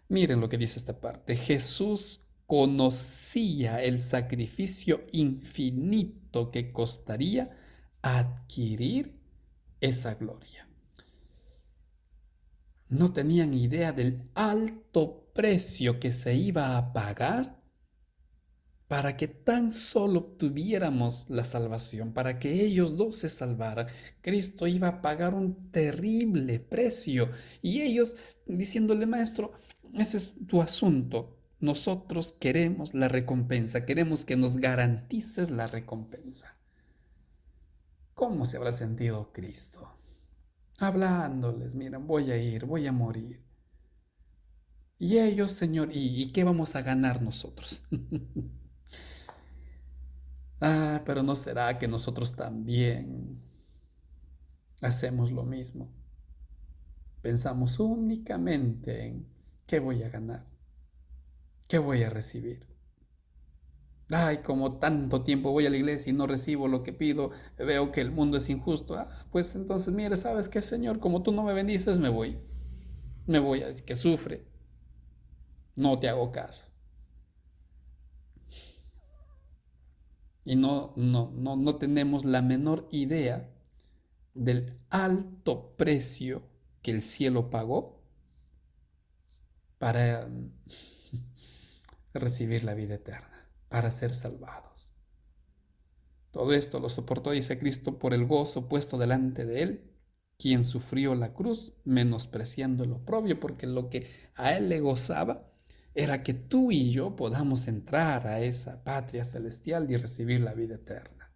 Miren lo que dice esta parte. Jesús conocía el sacrificio infinito que costaría adquirir esa gloria. No tenían idea del alto precio que se iba a pagar para que tan solo obtuviéramos la salvación, para que ellos dos se salvaran. Cristo iba a pagar un terrible precio. Y ellos diciéndole: maestro, ese es tu asunto. Nosotros queremos la recompensa, queremos que nos garantices la recompensa. ¿Cómo se habrá sentido Cristo? Hablándoles: miren, voy a ir, voy a morir. Y ellos: Señor, ¿y qué vamos a ganar nosotros? Pero ¿no será que nosotros también hacemos lo mismo? Pensamos únicamente en qué voy a ganar, qué voy a recibir. Como tanto tiempo voy a la iglesia y no recibo lo que pido, veo que el mundo es injusto. Pues entonces, mire, ¿sabes qué, Señor? Como tú no me bendices, me voy a decir que sufre. No te hago caso. Y no tenemos la menor idea del alto precio que el cielo pagó para recibir la vida eterna, para ser salvados. Todo esto lo soportó, dice Cristo, por el gozo puesto delante de él, quien sufrió la cruz, menospreciando el oprobio, porque lo que a él le gozaba era que tú y yo podamos entrar a esa patria celestial y recibir la vida eterna.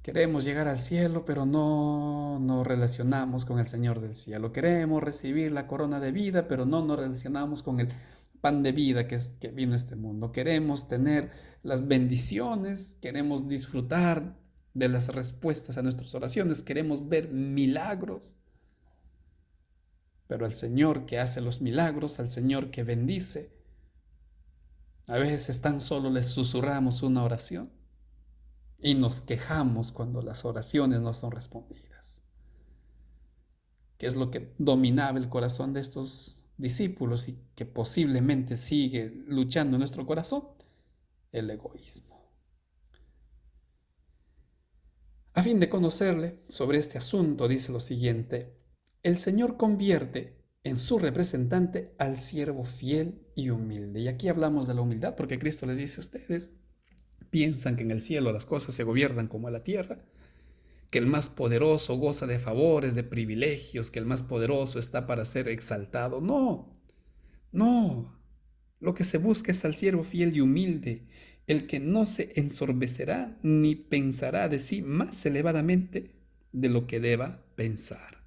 Queremos llegar al cielo, pero no nos relacionamos con el Señor del cielo. Queremos recibir la corona de vida, pero no nos relacionamos con el pan de vida que vino a este mundo. Queremos tener las bendiciones, queremos disfrutar de las respuestas a nuestras oraciones, queremos ver milagros. Pero al Señor que hace los milagros, al Señor que bendice, a veces tan solo le susurramos una oración y nos quejamos cuando las oraciones no son respondidas. ¿Qué es lo que dominaba el corazón de estos discípulos y que posiblemente sigue luchando en nuestro corazón? El egoísmo. A fin de conocerle sobre este asunto, dice lo siguiente: el Señor convierte en su representante al siervo fiel y humilde. Y aquí hablamos de la humildad, porque Cristo les dice: ustedes piensan que en el cielo las cosas se gobiernan como en la tierra, que el más poderoso goza de favores, de privilegios, que el más poderoso está para ser exaltado. No. Lo que se busca es al siervo fiel y humilde, el que no se ensorbecerá ni pensará de sí más elevadamente de lo que deba pensar.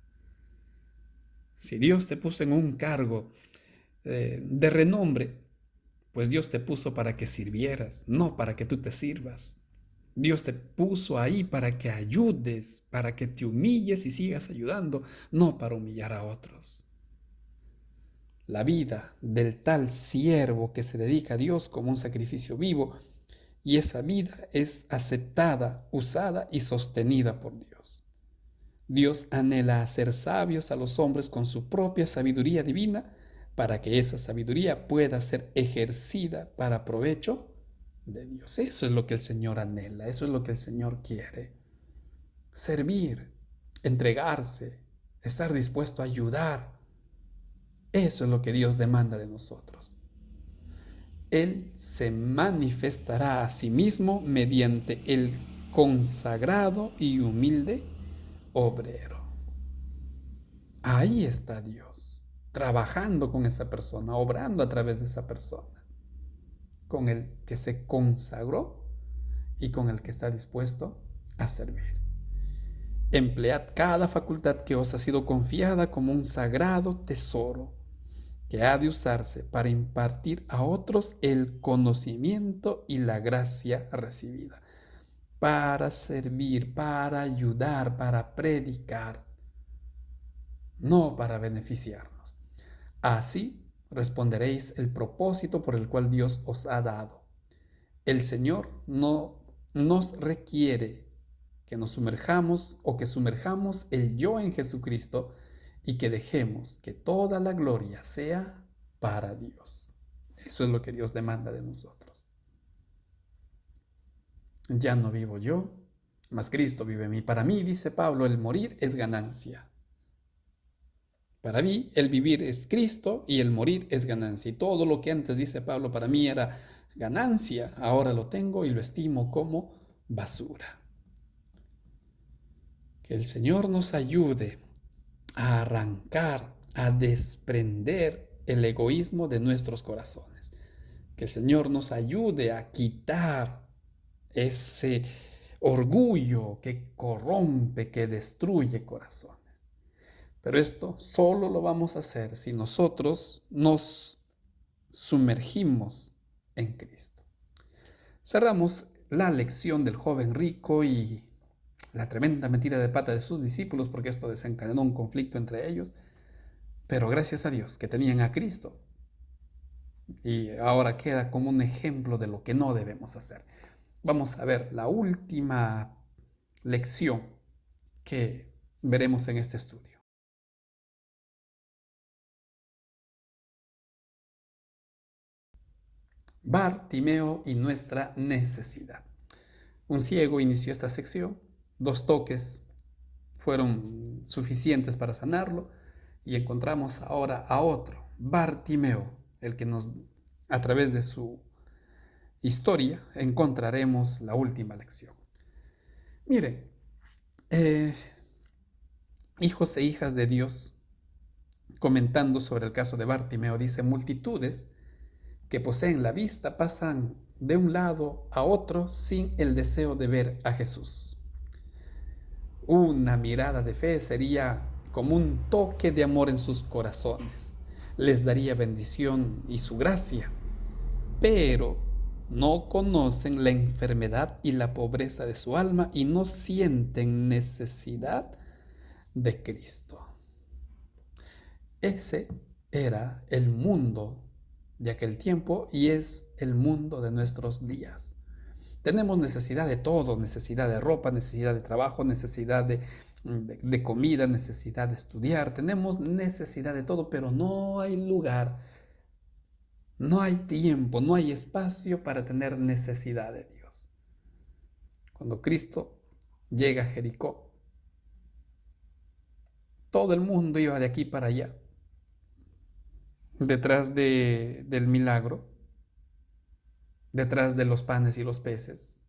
Si Dios te puso en un cargo de renombre, pues Dios te puso para que sirvieras, no para que tú te sirvas. Dios te puso ahí para que ayudes, para que te humilles y sigas ayudando, no para humillar a otros. La vida del tal siervo que se dedica a Dios como un sacrificio vivo, y esa vida es aceptada, usada y sostenida por Dios. Dios anhela hacer sabios a los hombres con su propia sabiduría divina para que esa sabiduría pueda ser ejercida para provecho de Dios. Eso es lo que el Señor anhela, eso es lo que el Señor quiere. Servir, entregarse, estar dispuesto a ayudar. Eso es lo que Dios demanda de nosotros. Él se manifestará a sí mismo mediante el consagrado y humilde obrero. Ahí está Dios, trabajando con esa persona, obrando a través de esa persona, con el que se consagró y con el que está dispuesto a servir. Emplead cada facultad que os ha sido confiada como un sagrado tesoro que ha de usarse para impartir a otros el conocimiento y la gracia recibida, para servir, para ayudar, para predicar, no para beneficiarnos. Así responderéis el propósito por el cual Dios os ha dado. El Señor no nos requiere que nos sumerjamos o que sumerjamos el yo en Jesucristo y que dejemos que toda la gloria sea para Dios. Eso es lo que Dios demanda de nosotros. Ya no vivo yo, mas Cristo vive en mí. Para mí, dice Pablo, el morir es ganancia. Para mí, el vivir es Cristo y el morir es ganancia. Y todo lo que antes, dice Pablo, para mí era ganancia, ahora lo tengo y lo estimo como basura. Que el Señor nos ayude a arrancar, a desprender el egoísmo de nuestros corazones. Que el Señor nos ayude a quitar ese orgullo que corrompe, que destruye corazones. Pero esto solo lo vamos a hacer si nosotros nos sumergimos en Cristo. Cerramos la lección del joven rico y la tremenda metida de pata de sus discípulos, porque esto desencadenó un conflicto entre ellos. Pero gracias a Dios que tenían a Cristo. Y ahora queda como un ejemplo de lo que no debemos hacer. Vamos a ver la última lección que veremos en este estudio. Bartimeo y nuestra necesidad. Un ciego inició esta sección, 2 toques fueron suficientes para sanarlo y encontramos ahora a otro, Bartimeo, el que a través de su historia encontraremos la última lección. Miren, hijos e hijas de Dios, comentando sobre el caso de Bartimeo, dice: multitudes que poseen la vista pasan de un lado a otro sin el deseo de ver a Jesús. Una mirada de fe sería como un toque de amor en sus corazones. Les daría bendición y su gracia, pero no conocen la enfermedad y la pobreza de su alma y no sienten necesidad de Cristo. Ese era el mundo de aquel tiempo y es el mundo de nuestros días. Tenemos necesidad de todo, necesidad de ropa, necesidad de trabajo, necesidad de comida, necesidad de estudiar. Tenemos necesidad de todo, pero no hay lugar, no hay tiempo, no hay espacio para tener necesidad de Dios. Cuando Cristo llega a Jericó, todo el mundo iba de aquí para allá, detrás del milagro, detrás de los panes y los peces.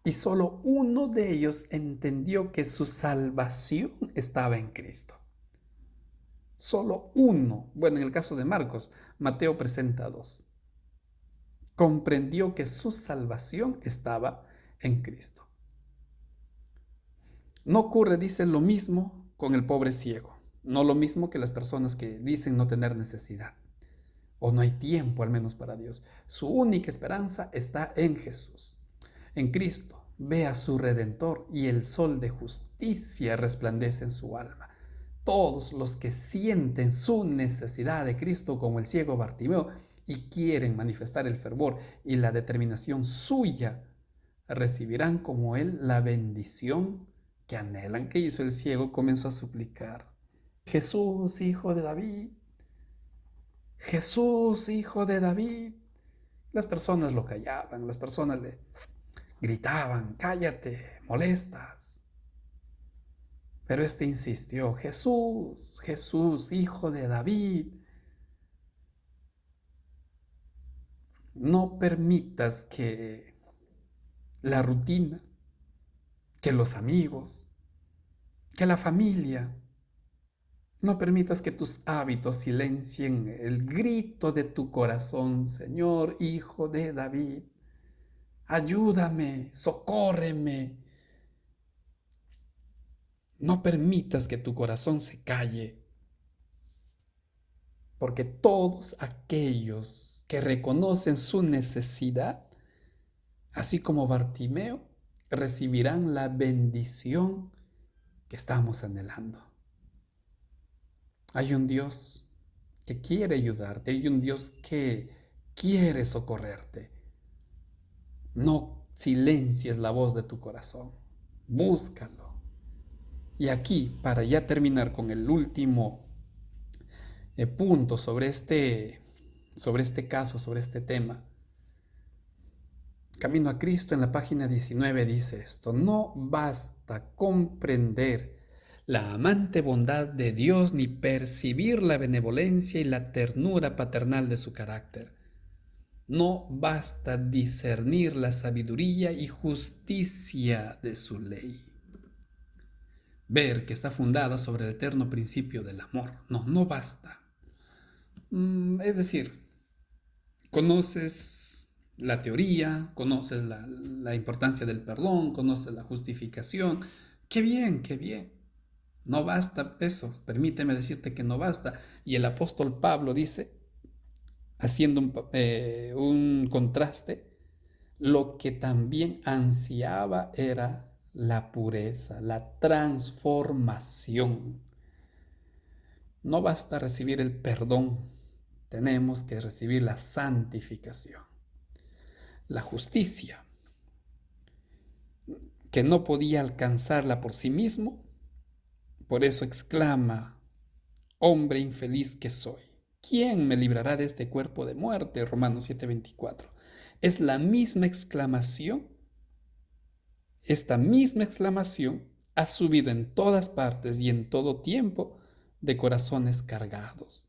Y solo uno de ellos entendió que su salvación estaba en Cristo. Solo uno. Bueno, en el caso de Marcos, Mateo presenta 2. comprendió que su salvación estaba en Cristo. No ocurre, dice, lo mismo con el pobre ciego. No lo mismo que las personas que dicen no tener necesidad o no hay tiempo al menos para Dios. Su única esperanza está en Jesús, en Cristo. Ve a su Redentor y el sol de justicia resplandece en su alma. Todos los que sienten su necesidad de Cristo, como el ciego Bartimeo, y quieren manifestar el fervor y la determinación suya, recibirán como él la bendición que anhelan. ¿Qué hizo el ciego? Comenzó a suplicar: Jesús, hijo de David, Jesús, hijo de David. Las personas lo callaban, las personas le gritaban: cállate, molestas. Pero este insistió: Jesús, Jesús, hijo de David. No permitas que la rutina, que los amigos, que la familia, no permitas que tus hábitos silencien el grito de tu corazón: Señor, hijo de David, ayúdame, socórreme. No permitas que tu corazón se calle, porque todos aquellos que reconocen su necesidad, así como Bartimeo, recibirán la bendición que estamos anhelando. Hay un Dios que quiere ayudarte, hay un Dios que quiere socorrerte. No silencies la voz de tu corazón, búscalo. Y aquí, para ya terminar con el último punto sobre este caso, sobre este tema, Camino a Cristo en la página 19 dice esto: no basta comprender la amante bondad de Dios ni percibir la benevolencia y la ternura paternal de su carácter. No basta discernir la sabiduría y justicia de su ley, ver que está fundada sobre el eterno principio del amor. No basta. Es decir, conoces la teoría, conoces la importancia del perdón, conoces la justificación. ¡Qué bien, qué bien! No basta eso, permíteme decirte que no basta. Y el apóstol Pablo dice, haciendo un contraste, lo que también ansiaba era la pureza, la transformación. No basta recibir el perdón, tenemos que recibir la santificación. La justicia, que no podía alcanzarla por sí mismo, por eso exclama: hombre infeliz que soy, ¿quién me librará de este cuerpo de muerte? Romanos 7:24. Es la misma exclamación, esta misma exclamación ha subido en todas partes y en todo tiempo de corazones cargados.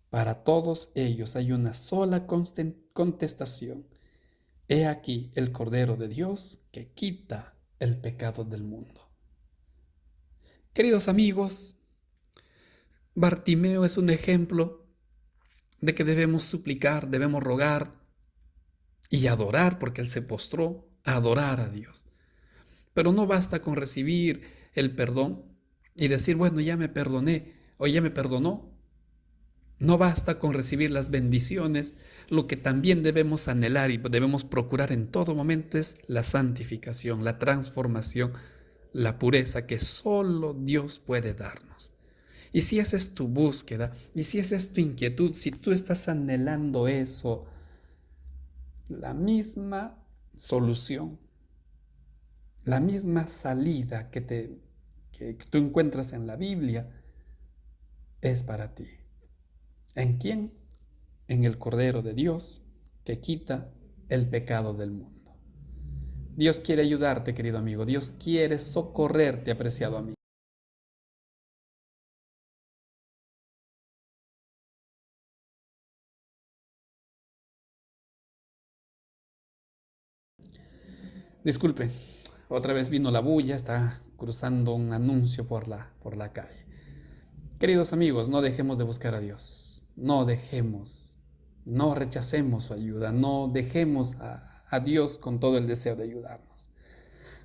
Para todos ellos hay una sola contestación: he aquí el Cordero de Dios que quita el pecado del mundo. Queridos amigos, Bartimeo es un ejemplo de que debemos suplicar, debemos rogar y adorar, porque él se postró a adorar a Dios. Pero no basta con recibir el perdón y decir: bueno, ya me perdoné o ya me perdonó. No basta con recibir las bendiciones. Lo que también debemos anhelar y debemos procurar en todo momento es la santificación, la transformación, la pureza que solo Dios puede darnos. Y si esa es tu búsqueda, y si esa es tu inquietud, si tú estás anhelando eso, la misma solución, la misma salida que tú encuentras en la Biblia es para ti. ¿En quién? En el Cordero de Dios que quita el pecado del mundo. Dios quiere ayudarte, querido amigo. Dios quiere socorrerte, apreciado amigo. Disculpe, otra vez vino la bulla, está cruzando un anuncio por la calle. Queridos amigos, no dejemos de buscar a Dios. No dejemos No rechacemos su ayuda, no dejemos a Dios con todo el deseo de ayudarnos.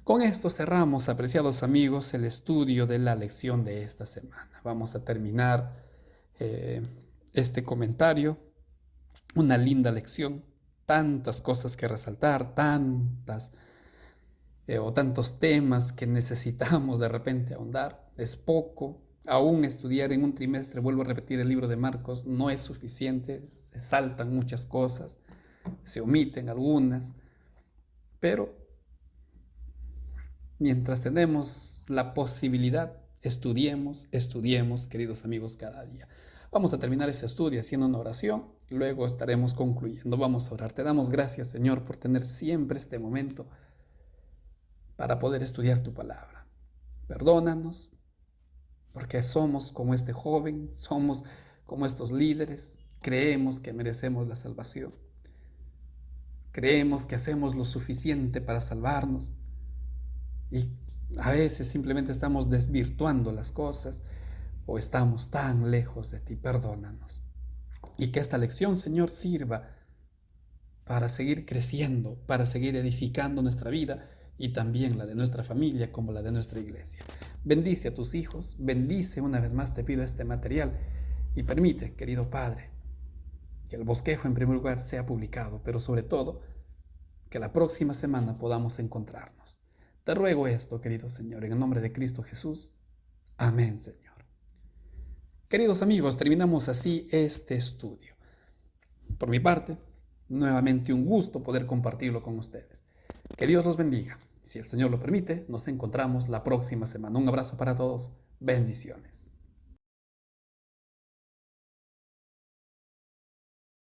Con esto cerramos, apreciados amigos, el estudio de la lección de esta semana. Vamos a terminar este comentario. Una linda lección, tantas cosas que resaltar, tantos temas que necesitamos de repente ahondar. Es poco. Aún estudiar en un trimestre, vuelvo a repetir, el libro de Marcos no es suficiente. Se saltan muchas cosas, se omiten algunas, pero mientras tenemos la posibilidad, estudiemos, queridos amigos, cada día. Vamos a terminar este estudio haciendo una oración, luego estaremos concluyendo. Vamos a orar. Te damos gracias, Señor, por tener siempre este momento para poder estudiar tu palabra. Perdónanos, porque somos como este joven, somos como estos líderes, creemos que merecemos la salvación. Creemos que hacemos lo suficiente para salvarnos y a veces simplemente estamos desvirtuando las cosas o estamos tan lejos de ti. Perdónanos. Y que esta lección, Señor, sirva para seguir creciendo, para seguir edificando nuestra vida y también la de nuestra familia como la de nuestra iglesia. Bendice a tus hijos, bendice una vez más, te pido este material y permite, querido Padre, que el bosquejo en primer lugar sea publicado, pero sobre todo que la próxima semana podamos encontrarnos. Te ruego esto, querido Señor, en el nombre de Cristo Jesús. Amén, Señor. Queridos amigos, terminamos así este estudio. Por mi parte, nuevamente un gusto poder compartirlo con ustedes. Que Dios los bendiga. Si el Señor lo permite, nos encontramos la próxima semana. Un abrazo para todos. Bendiciones.